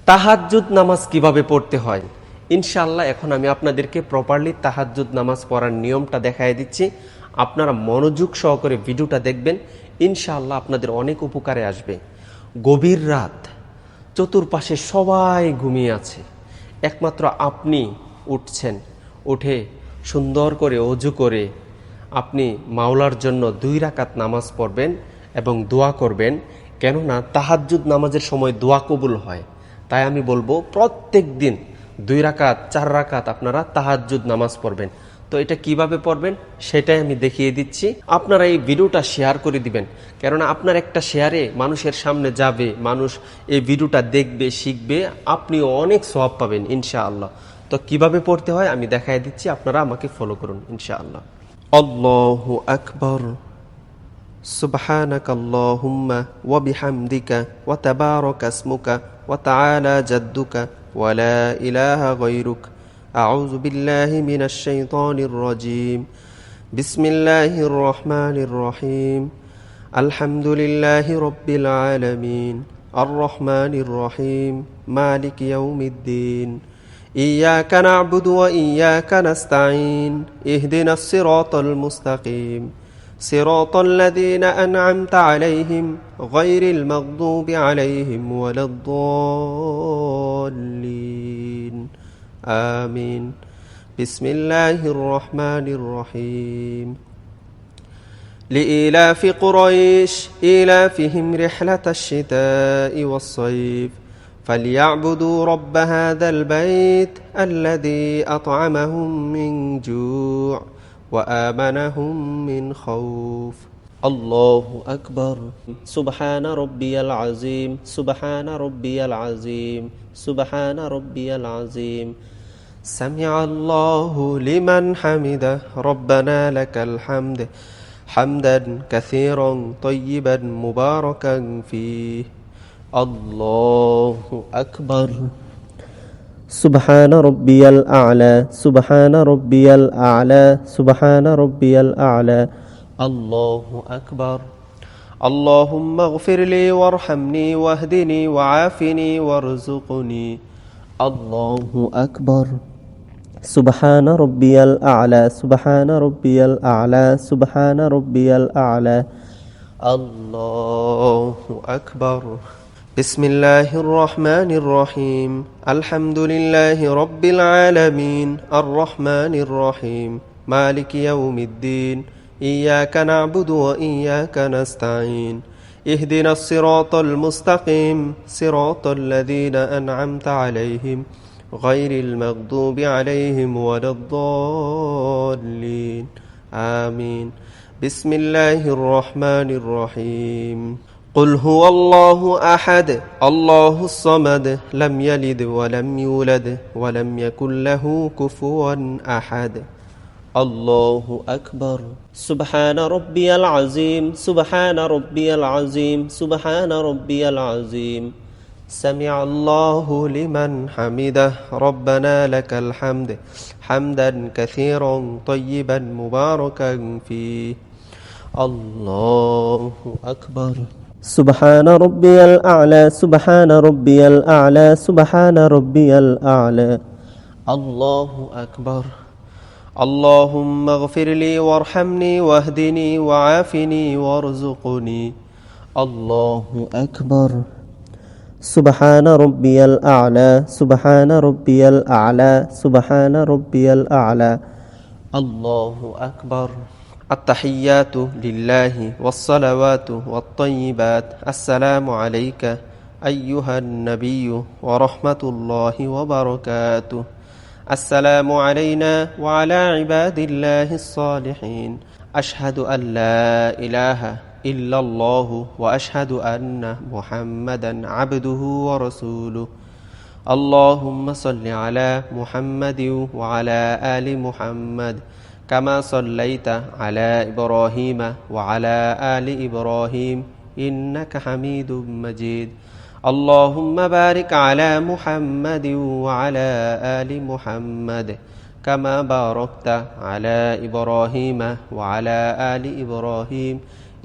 তাহাজ্জুদ নামাজ কিভাবে পড়তে হয় ইনশাআল্লাহ এখন আমি আপনাদেরকে প্রপারলি তাহাজ্জুদ নামাজ পড়ার নিয়মটা দেখায় দিচ্ছি। আপনারা মনোযোগ সহকারে ভিডিওটা দেখবেন, ইনশাআল্লাহ আপনাদের অনেক উপকারে আসবে। গভীর রাত, চতুর্পাশে সবাই ঘুমিয়ে আছে, একমাত্র আপনি উঠছেন, উঠে সুন্দর করে অজু করে আপনি মাওলার জন্য 2 রাকাত নামাজ পড়বেন এবং দোয়া করবেন। কেননা তাহাজ্জুদ নামাজের সময় দোয়া কবুল হয়। তাই আমি বলবো প্রত্যেক দিন 2 রাকাত 4 রাকাত আপনারা তাহাজ্জুদ নামাজ পড়বেন। তো এটা কিভাবে পড়বেন সেটাই আমি দেখিয়ে দিচ্ছি। আপনারা এই ভিডিওটা শেয়ার করে দিবেন, কেননা আপনার একটা শেয়ারে মানুষের সামনে যাবে, মানুষ এই ভিডিওটা দেখবে, শিখবে, আপনিও অনেক সওয়াব পাবেন ইনশাআল্লাহ। তো কিভাবে পড়তে হয় আমি দেখাই দিচ্ছি, আপনারা আমাকে ফলো করুন ইনশাআল্লাহ। আল্লাহু আকবার, সুবহানাকাল্লাহুম্মা ওয়া বিহামদিকা ওয়া তাবারাকা ইসমুকা ওয়া তাআলা জাদ্দুকা ওয়া লা ইলাহা গায়রুক। আউযু বিল্লাহি মিনাশ শাইতানির রাজীম। বিসমিল্লাহির রহমানির রহিম। আলহামদুলিল্লাহি রাব্বিল আলামিন। আর রহমানির রহিম। মালিকি ইয়াউমিদ্দিন। إياك نعبد وإياك نستعين اهدنا الصراط المستقيم صراط الذين أنعمت عليهم غير المغضوب عليهم ولا الضالين آمين بسم الله الرحمن الرحيم لإيلاف قريش إيلافهم رحلة الشتاء والصيف فليعبدوا رب هذا البيت الذي أطعمهم من جوع وآمنهم من خوف الله أكبر سبحان ربي العظيم سبحان ربي العظيم سبحان ربي العظيم سمع الله لمن حمده ربنا لك الحمد حمدا كثيرا طيبا مباركا فيه الله أكبر سبحان ربي الأعلى سبحان ربي الأعلى سبحان ربي الأعلى الله أكبر اللهم اغفر لي وارحمني واهدني وعافني وارزقني الله أكبر سبحان ربي الأعلى سبحان ربي الأعلى سبحان ربي الأعلى الله أكبر بسم الله الرحمن الرحيم الحمد لله رب العالمين الرحمن الرحيم مالك يوم الدين إياك نعبد وإياك نستعين اهدنا الصراط المستقيم صراط الذين أنعمت عليهم غير المغضوب عليهم ولا الضالين آمين بسم الله الرحمن الرحيم قل هو الله أحد الله الصمد لم يلد ولم يولد ولم يكن له كفوا أحد الله أكبر سبحان ربي العظيم سبحان ربي العظيم سبحان ربي العظيم سمع الله لمن حمده ربنا لك الحمد حمدا كثيرا طيبا مباركا فيه الله أكبر سبحان ربي الأعلى سبحان ربي الأعلى سبحان ربي الأعلى الله أكبر اللهم اغفر لي وارحمني واهدني وعافني وارزقني الله أكبر سبحان ربي الأعلى سبحان ربي الأعلى سبحان ربي الأعلى الله أكبر التحيات لله والصلوات والطيبات السلام عليك أيها النبي ورحمة الله وبركاته السلام علينا وعلى عباد الله الصالحين أشهد أن لا إله إلا الله وأشهد أن محمدا عبده ورسوله اللهم صل على محمد وعلى آل محمد كما صليت على إبراهيم وعلى آل إبراهيم إنك حميد مجيد اللهم بارك على محمد وعلى آل محمد كما باركت على إبراهيم وعلى آل إبراهيم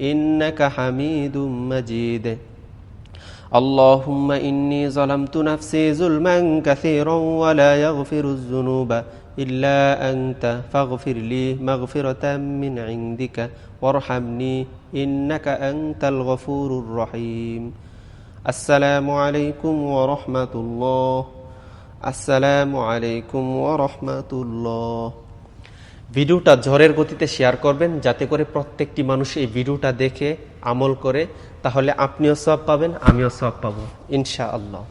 إنك حميد مجيد اللهم إني ظلمت نفسي ظلما كثيرا ولا يغفر الذنوب إلا أنت فاغفر لي مغفرة من عندك وارحمني إنك أنت الغفور الرحيم السلام عليكم ورحمة الله আসসালামু আলাইকুম ওয়া রাহমাতুল্লাহ। ভিডিওটা ঝড়ের গতিতে শেয়ার করবেন যাতে করে প্রত্যেকটি মানুষ এই ভিডিওটা দেখে আমল করে, তাহলে আপনিও সওয়াব পাবেন, আমিও সওয়াব পাবো ইনশাআল্লাহ।